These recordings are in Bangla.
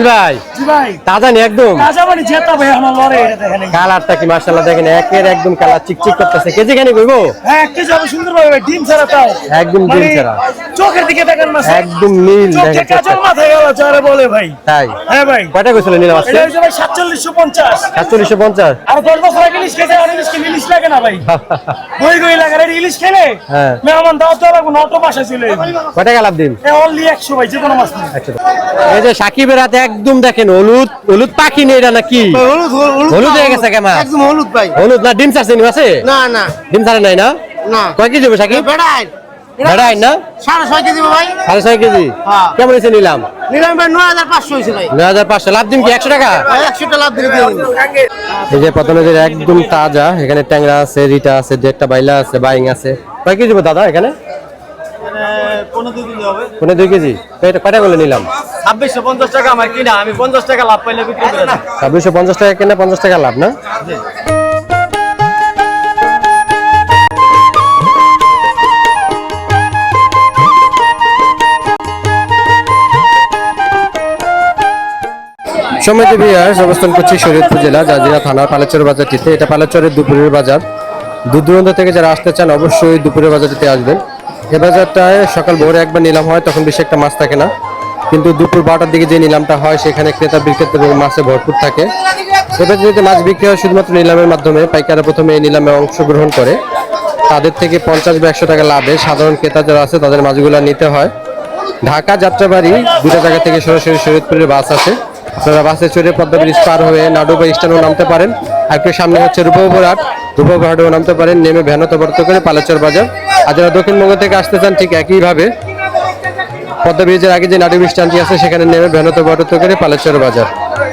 ভাই জি ভাই তাজা নি একদম তাজা মানে যেটা ভাই আমার লরে এটা দেখেন কালারটা কি মাশাআল্লাহ দেখেন একের একদম কালার চিকচিক করতেছে কেজি খানি কইবো হ্যাঁ কি যাবে সুন্দর ভাবে ভাই ডিম ছাড়া তাও একদম ডিম ছাড়া চোখের দিকে দেখেন মাছ একদম নীল চোখে কাজল মাথায় গেল যারে বলে ভাই তাই হ্যাঁ ভাই কয়টা কইছিল নিলাম আজকে এটা হচ্ছে ভাই 4750 4750 আর 10 বছর আগে ইলিশ খেতে আর ইলিশ কি ইলিশ লাগে না ভাই গই গই লাগে আর ইলিশ খেলে হ্যাঁ মেহমান দাও তো লাগবে নটো পাশে ছিল কয়টা লাভ দিন অনলি 100 ভাই যে কোনো মাছ না এই যে সাকিবের হাতে একদম দেখেন হলুদ হলুদ পাখি নেই এটা নাকি হলুদ হয়ে গেছে কেমন একদম হলুদ ভাই হলুদ না ডিম ছাড়ছে নি আছে না না ডিম ছাড়ে নাই না না কয় কেজি হবে সাকিব বেড়াই বেড়াই না 6.5 কেজি ভাই 6.5 কেজি কেমন হয়েছে নিলাম নিলাম ভাই 9500 হইছে ভাই 9500 লাভ দিন কি 100 টাকা 100 টাকা লাভ দিয়ে দিন এই যে পতনজের একদম তাজা এখানে ট্যাংরা আছে রিটা আছে একটা বাইলা আছে বাইং আছে কয় কেজি হবে দাদা এখানে 15 দিন হবে 2 কেজি কয়টা করে নিলাম 2650 টাকা আমার কিনা আমি 50 টাকা লাভ পাইলে বিক্রি করে দিই 2650 টাকা কিনা 50 টাকা লাভ না সমিতি বিহার অবস্থান করছি শরীয়তপুর জেলা জাজিরা থানার পালেচর বাজারটিতে এটা পালেচরের দুপুরের বাজার দূর দূরান্ত থেকে যারা আসতে চান অবশ্যই দুপুরের বাজারটিতে আসবেন এ বাজারটায় সকাল ভোরে একবার নিলাম হয় তখন বেশি একটা মাছ থাকে না কিন্তু দুপুর 12টার দিকে যে নিলামটা হয় সেখানে ক্রেতা বিক্রেতা এবং মাছে ভরপুর থাকে এবার যদি মাছ বিক্রি হয় শুধুমাত্র নিলামের মাধ্যমে পাইকাররা প্রথমে এই নিলামে অংশগ্রহণ করে তাদের থেকে 50 বা 100 টাকা লাভে সাধারণ ক্রেতা যারা আছে তাদের মাছগুলো নিতে হয় ঢাকা যাত্রাবাড়ি দুটো জায়গা থেকে সরাসরি শরীয়তপুরের বাস আছে আপনারা বাসে চড়ে পদ্মা ব্রিজ পার হয়ে নাডুবা স্ট্যান্ডেও নামতে পারেন আর একটু সামনে হচ্ছে রূপবাবুরহাট রূপবাবুরহাটেও নামতে পারেন নেমে ভ্যানত বর্ত করে পালেচর বাজার আর যারা দক্ষিণবঙ্গ থেকে আসতে চান ঠিক একইভাবে পদ্মা ব্রিজের আগে যে নাডুবা স্ট্যান্ডটি আছে সেখানে নেমে ভ্যানত বর্ত করে পালেচর বাজার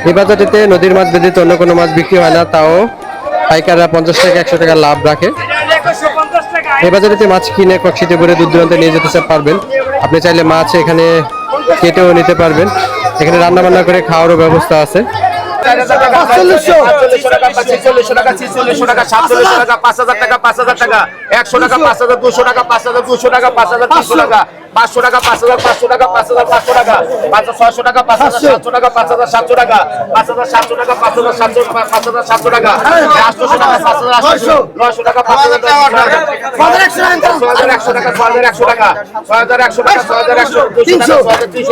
এই বাজারটিতে নদীর মাছ ব্যতীত অন্য কোনো মাছ বিক্রি হয় না তাও পাইকাররা 50 থেকে 100 টাকা লাভ রাখে এই বাজারেতে মাছ কিনে কক্সিতে করে দূর দূরান্তে নিয়ে যেতে পারবেন আপনি চাইলে মাছ এখানে কেটেও নিতে পারবেন এখানে রান্না বান্না করে খাওয়ারও ব্যবস্থা আছে 4500 টাকা 4600 টাকা 4600 টাকা 4700 টাকা 5000 টাকা 5000 টাকা 100 টাকা 5200 টাকা 5200 টাকা 5300 টাকা 500 টাকা 5500 টাকা 5500 টাকা 5600 টাকা 5700 টাকা 5700 টাকা 5700 টাকা 5700 টাকা 800 টাকা 5800 900 টাকা 5000 টাকা 6100 টাকা 6100 টাকা 6100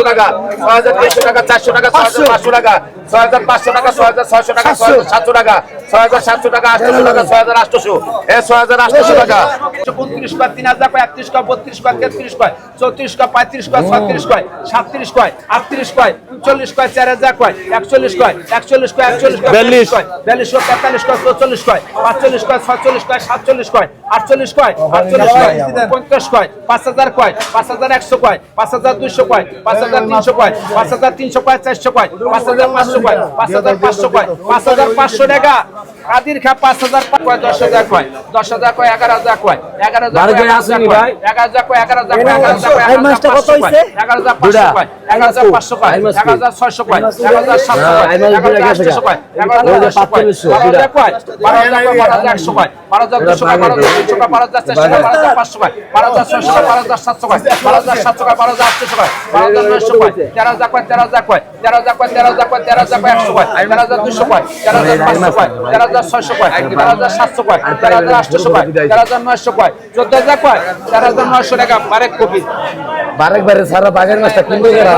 টাকা 6100 টাকা 6300 টাকা 400 টাকা 6500 টাকা 6500 টাকা 6600 টাকা 6700 টাকা 6700 টাকা 800 টাকা 6800 এ 6800 টাকা 32 কয় 3000 কয় 31 কয় 32 কয় 33 কয় 34 কয় 35 কয় 36 কয় 37 কয় 38 কয় 40 কয় 4000 কয় 41 কয় 41 কয় 41 কয় 42 কয় 42 কয় 43 কয় 44 কয় 45 কয় 46 কয় 47 কয় 48 কয় 48 কয় 50 কয় 5000 কয় 5100 কয় 5200 কয় 5300 কয় 5300 কয় 400 কয় 5500 কয় 5500 কয় 5500 টাকা আদির খা 5000 কয় 10000 কয় 10000 কয় 11000 কয় 11000 কয় 11000 কয় 11000 কয় 11000 কয় 11500 কয় 11500 কয় 11500 কয় 11600 কয় 11700 কয় 11800 কয় 11800 কয় 12000 কয় 12100 কয় 12200 কয় 12300 কয় 12400 কয় 12500 কয় 12600 কয় 12700 কয় 12800 কয় 12900 কয় 13000 কয় 13000 কয় 13000 কয় 13000 কয় 13000 কয় 100 কয় 13200 কয় 13500 কয় 13600 কয় 13700 কয় 13800 কয় 13900 কয় 14000 কয় 14900 টাকা বারেক কপি বারেক বারে সারা বাগের মাছটা কিনবো এরা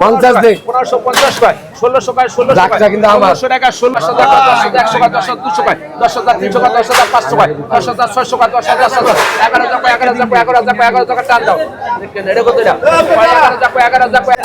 50 দেখ 1550 কয় 1600 কয় 1600 কয় কিন্তু আমার 1600 টাকা 16000 কয় 10100 কয় 10200 কয় 10300 কয় 10500 কয় 10600 কয় 10700 11000 কয় 11000 কয় 11000 কয় 11000 কয় টান দাও দেখেন এটা কত এটা 11000 কয় 11000 কয়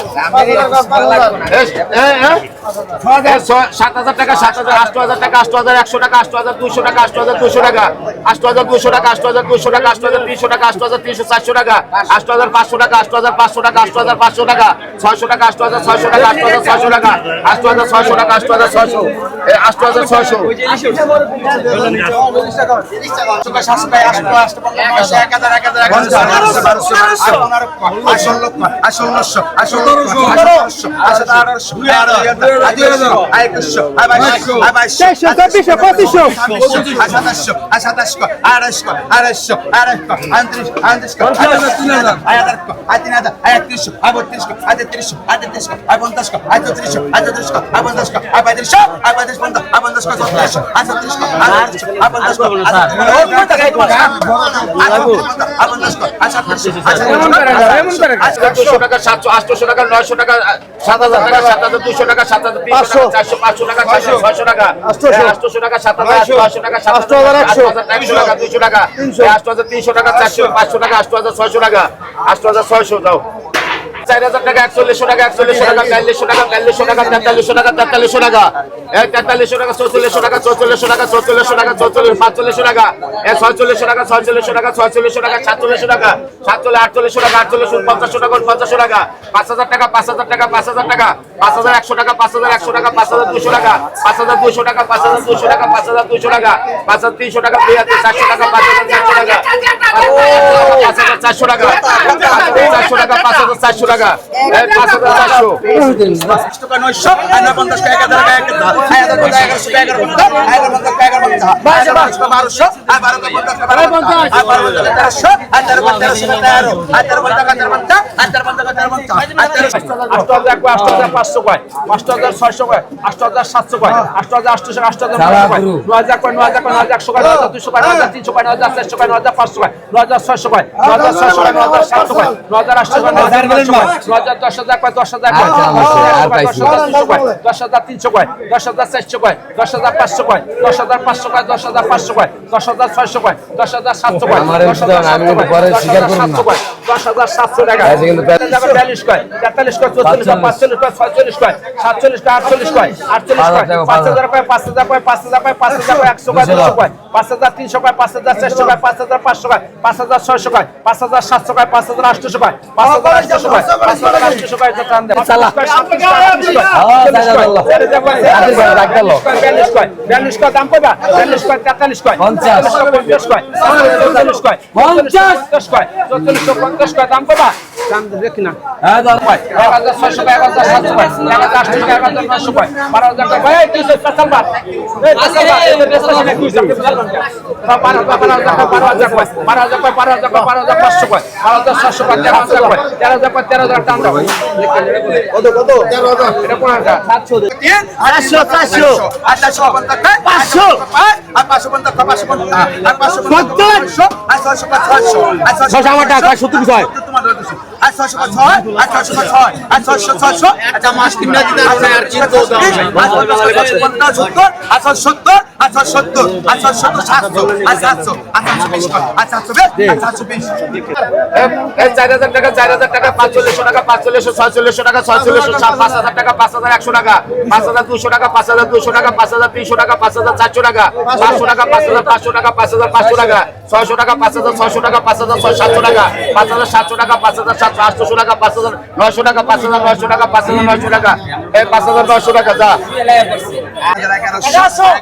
7000 টাকা 7000 8000 টাকা 8100 টাকা 8200 টাকা 8200 টাকা 8200 টাকা 8200 টাকা 8300 টাকা 8300 400 টাকা 8500 টাকা 8500 টাকা 8500 টাকা 600 টাকা 8600 টাকা 8600 টাকা 8600 টাকা 8600 8600 3000 টাকা 700 800 টাকা 900 টাকা 7000 টাকা 7200 টাকা 7300 টাকা 400 500 টাকা 600 টাকা 800 টাকা 7000 টাকা 8100 টাকা 200 টাকা 8300 টাকা 400 500 টাকা 8600 টাকা 8600 দাও 4000 টাকা 4100 টাকা 4100 টাকা 4200 টাকা 4200 টাকা 4300 টাকা 4300 টাকা 4300 টাকা 4400 টাকা 4400 টাকা 4400 টাকা 4500 টাকা 4600 টাকা 4600 টাকা 4600 টাকা 4700 টাকা 4800 টাকা 4850 টাকা 50 টাকা 5000 টাকা 5000 টাকা 5000 টাকা 5100 টাকা 5100 টাকা 5200 টাকা 5200 টাকা 5200 টাকা 5200 টাকা 5300 টাকা 2400 টাকা 5400 টাকা 5400 টাকা 400 টাকা 5400 টাকা 5400 টাকা 900 আর 50 টাকা 1000 টাকা 1100 টাকা 4000 টাকা 4000 টাকা 4500 টাকা 4500 4600 টাকা 4600 5000 টাকা 5100 টাকা 5200 টাকা 5200 টাকা 5300 টাকা 5400 টাকা 500 টাকা 5500 টাকা 5500 টাকা 600 টাকা 5600 টাকা 5600 টাকা 5700 টাকা 5700 টাকা 5900 টাকা 5900 টাকা 5900 টাকা 5900 টাকা যা 7600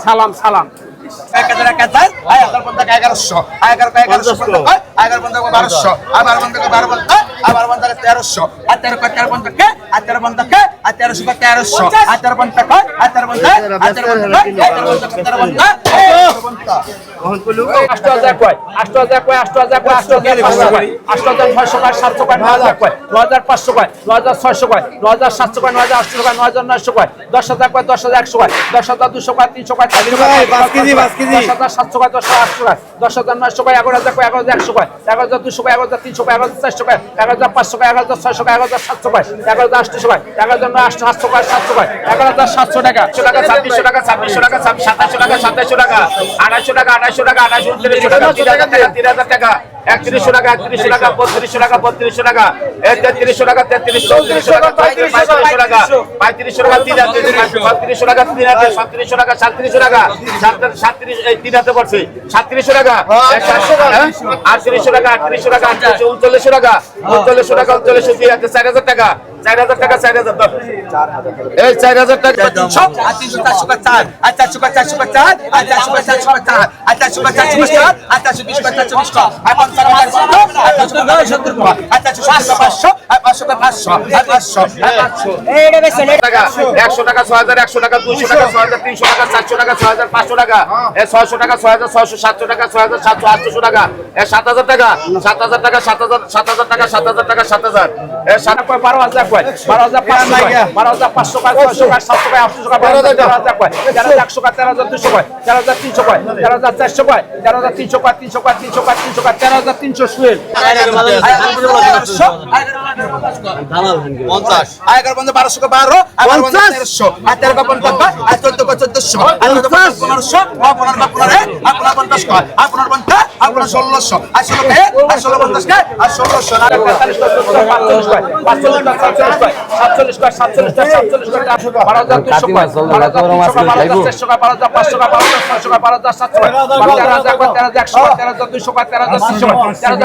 সালাম সালাম 1000 টাকা 1100 1100 1200 আবার 1300 আবার 1300 3100 টাকা 3200 টাকা 3200 টাকা 3300 টাকা 3300 টাকা 3300 টাকা 3500 টাকা 3500 টাকা 3300 টাকা 3700 টাকা 3700 টাকা 37 পড়ছে 3700 টাকা 3800 টাকা 3800 টাকা 3900 টাকা 3900 টাকা 4000 টাকা 4000 টাকা 4000 টাকা 4000 এই 4000 টাকা 300 আর 300 400 4 আর 400 400 4 আর 400 400 4 আর 400 400 4 আর 420 420 আর 50 আর 470 আর 500 আর 500 আর 500 এইটা বেশি টাকা 100 টাকা 6100 টাকা 200 টাকা 6300 টাকা 400 টাকা 6500 টাকা 600 টাকা 6600 700 টাকা 6700 800 টাকা 7000 টাকা 7000 টাকা 7000 টাকা 7000 টাকা 7000 12000 কয় 12500 কয় 600 কয় 700 কয় 800 কয় 12000 কয় 13100 কয় 13200 কয় 13300 কয় 13400 কয় 13300 কয় 300 কয় 300 কয় 300 কয় 13300 সুয়েল 50 আয়গার বন্ধ 1200 কয় 12 আবার 1300 আর 13 কয় 50 আর 14 কয় 1400 আর 1500 আর 15 কয় 15 আর 50 কয় আর 50 আর 1600 আর 16 কয় আর 16 50 কয় আর 1600 আর 45 কয় 45 কয় 45 কয় 47 কয় 47 কয় 47 কয় 12200 কয় 12300 কয় 12500 কয় 12600 কয় 12700 কয় 13000 কয় 13100 কয় 13200 কয়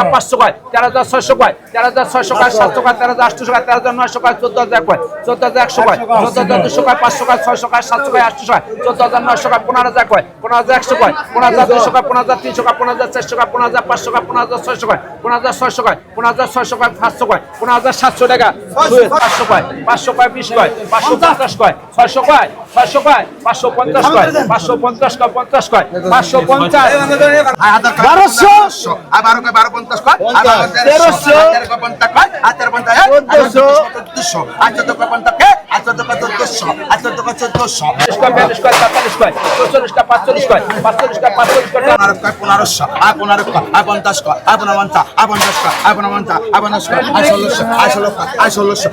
13300 কয় 13500 কয় 13600 কয় 13600 কয় 700 কয় 13800 কয় 13900 কয় 14000 কয় 14100 কয় 14200 কয় 500 কয় 600 কয় 700 কয় 800 কয় 14900 কয় 15000 কয় 15100 কয় 15200 কয় 15300 কয় 15400 কয় 15500 কয় 15600 কয় 15600 কয় 15600 কয় 500 কয় 15700 টাকা 500 কয় 500 কয় 20 কয় 550 কয় 600 কয় 600 কয় 550 কয় 550 কয় 50 কয় 550 1200 আর 12 কয় 1250 কয় আর 1300 আর 13 কয় 50 কয় আর 13 50 আর 1400 আর 14 কয় 50 কয় আর 14 কয় 1400 আর 14 কয় 1400 42 কয় 43 কয় 44 কয় 45 কয় 45 কয় 45 কয় 1500 আর 15 কয় আর 50 কয় আর 50 আর 50 কয় আর 50 আর 50 কয় আর 1600 আর 16 কয় আর 1600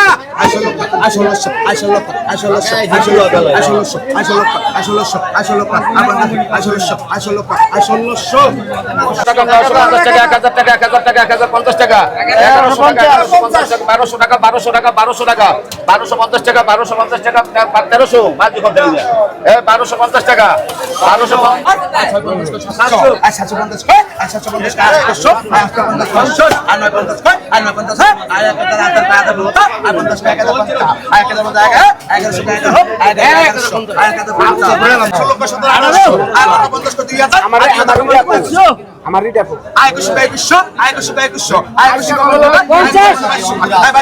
আর 16 আর 16 আর 1600 আর 16 আর 16 আর 16 আর 16 আর 16 আর 16 আর 16 আর 16 আর 16 আর 16 টাকা 950 টাকা 1000 টাকা 1000 টাকা 1050 টাকা 1150 টাকা 1200 টাকা 1200 টাকা 1250 টাকা 1250 টাকা 1300 বাজি করতে দিলে 1250 টাকা 1250 750 750 কয় 750 টাকা 800 850 আর 950 কয় আর 950 আর 1050 টাকা 1050 টাকা 1150 আমারই দেখো আয় 2100 আয় 2100 আয় 2100 আয় 2200 আয়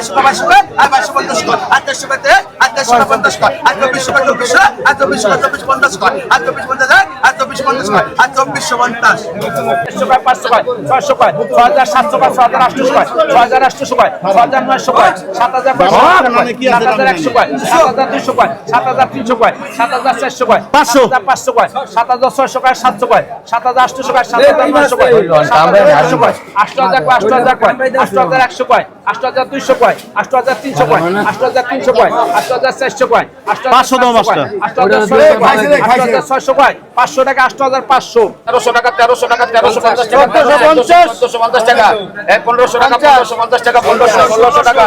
2250 কর আর 300 কর আর 350 কর আর 2400 কর 2400 আর 2450 কর আর 2450 আর 2450 কর আর 2450 100 কর 500 কর 600 কর 6700 কর 6800 কর 6800 কর 6900 কর 7000 কর 7100 কর 7200 কর 7300 কর 7400 কর 5500 কর 7600 কর 700 কর 7800 কর 7900 8100 কয় 8000 কয় 8100 কয় 8200 কয় 8300 কয় 8300 কয় 8400 কয় 8600 কয় 500 টাকা 8500 1300 টাকা 1300 টাকা 1350 টাকা 1450 টাকা 1500 টাকা 1550 টাকা 1500 টাকা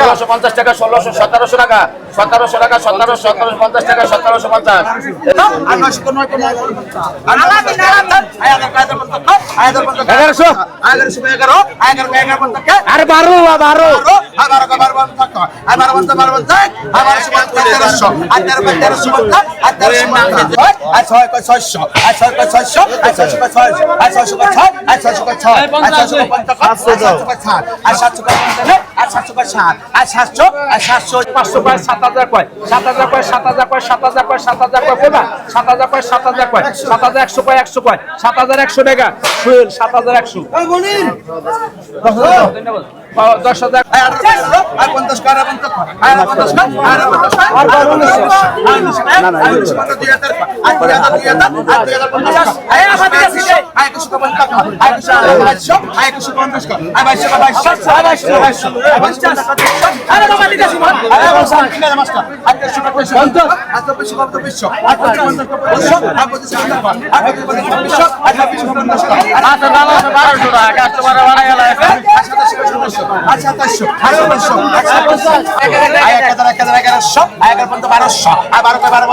1650 টাকা 1600 1700 টাকা 1700 টাকা 1750 টাকা 1750 আর 7100 টাকা 7100 ধন্যবাদ 10000 আর 50 কর 50 কর আর 50 কর আর 50 কর আর 2000 না না 2000 আর 2000 আয় আমাদের কাছে আয় 150 কর আয় 150 আয় 150 কর আয় 22 আরে বাবা দিতে আসি আরে বাবা কিনা মাস্টার আর 150 আর 24 কর 24 আর 55 কর 50 আর 25 কর আর 25 কর আর 25 কর আর 1200 টাকা কাস্টমার বাড়া গেল আর 2700 আর 2700 আয় 1100 আয় 1200 আর 12 12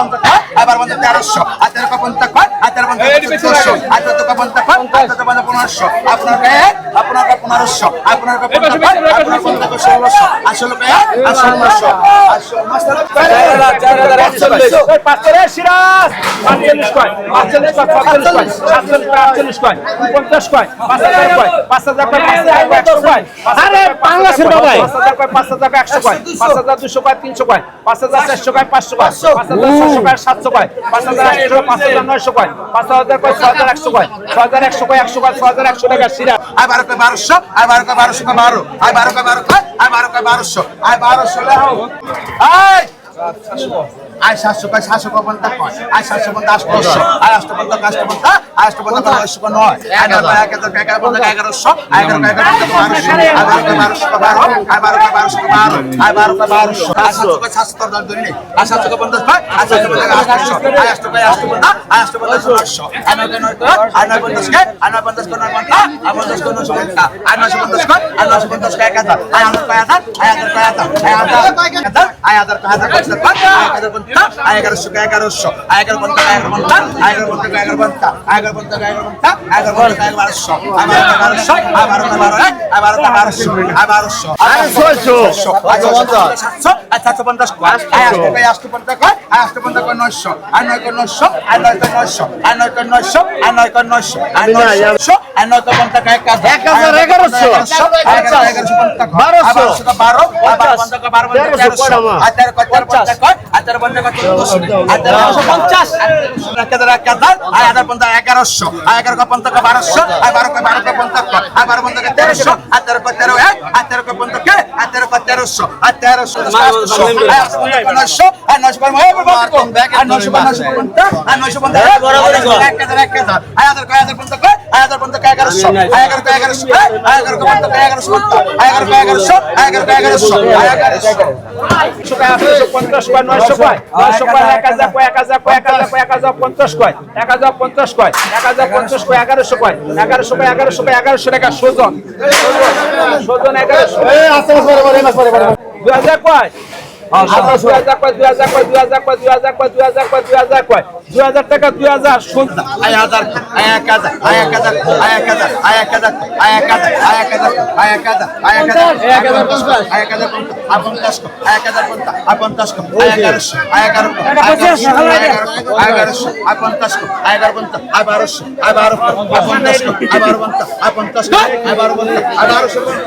আর 12 1300 আর 13 50 কর আর 13 50 আর 14 পঞ্চাশ কয় 1500 আপনার গায়ে আপনার 1500 আপনার 15 কয় আপনার 15 1600 আসলে কয় 1600 45 সিরাজ 45 কয় 45 কয় 45 কয় 47 কয় 48 কয় 5000 কয় 5000 কয় 5100 কয় আরে বাংলাদেশের বাবা 5000 কয় 5000 কয় 100 কয় 5200 কয় 300 কয় 5400 কয় 500 কয় 5600 কয় 700 কয় 5800 কয় 5900 কয় 5000 কয় 6100 কয় 6100 কয় 100 কয় 6100 টাকা সিরাজ আই 12 কয় 1200 আই 12 কয় 1200 কয় 12 আই 12 কয় 12 কয় আই 12 কয় 1200 আই 1200 লাও আই আই 700 কয় 700 কয় 50 কয় আই 750 800 আই 850 850 আই 850 900 কয় 9 আই 1100 আই 1100 আই 12 কয় 12 আই 12 কয় 1200 আই 12 কয় 700 দর ধরে নে আই 700 কয় 50 কয় আই 700 কয় 800 আই 800 কয় 850 আই 850 900 আই 900 কয় আই 950 কয় আই 950 কয় 950 আই 50 কয় 950 আই 950 কয় আই 950 কয় 1000 আই 1000 কয় 1000 আই 1000 কয় 1000 আই 1000 কয় 1000 আই 1000 কয় 1000 কয় 1000 আই 1100 কয় 1100 আই 11 50 কয় 11 আই 11 50 কয় 11 আই 11 50 কয় 11 আই 11 কয় 1200 আই 1200 আই 12 কয় 12 আই 12 কয় 1200 আই 1200 আই 600 আই 700 আই 750 কয় আই 850 কয় আই 850 কয় 900 আই 9 কয় 900 আই 9 কয় 900 আই 9 কয় 900 আই 9 কয় 900 আই 900 আই 9 কয় 50 কয় 1000 1100 আই 1150 কয় 1200 কয় 12 আই 12 কয় 12 1300 আই 13 কয় 50 কয় আই 13 50 কয় 1400 আই 1350 আই 1050 1100 আই 11 কয় 50 কয় 1200 আই 12 কয় 12 কয় 50 কয় আই 12 50 কয় 1300 আই 13 কয় 13 আই 13 কয় 50 কয় আই 13 কয় 1300 আই 1300 আই 900 আই 900 কয় আই 900 কয় 950 আই 950 বরাবর 1000 আই 1000 কয় 1050 কয় আই 1050 কয় 1100 আই 11 কয় 1100 কয় আই 11 কয় 50 কয় 1100 আই 11 কয় 1100 আই 11 কয় 1100 আই 1100 50 কয় 900 কয় 900 কয় 1000 কয় 1000 কয় 1000 কয় 1050 কয় 1050 কয় 1050 কয় 1100 কয় 1100 কয় 1100 কয় 1100 টাকা সুজন 1100 এই আস্তে আস্তে 2000 কয় 2000 কয় 2000 কয় 2000 কয় 2000 কয় 2000 কয় 2000 কয় 2000 টাকা 2000 শুনতা আই 1000 আই 1000 আই 1000 আই 1000 আই 1000 আই 1000 আই 1000 আই 1000 আই 1000 আই 1000 আই 1000 আই 50 আই 1000 আই 50 আই 1100 আই 11 আই 11 আই 1100 আই 50 আই 11 আই 1200 আই 12 আই 50 আই 12 আই 50 আই 12 আই 12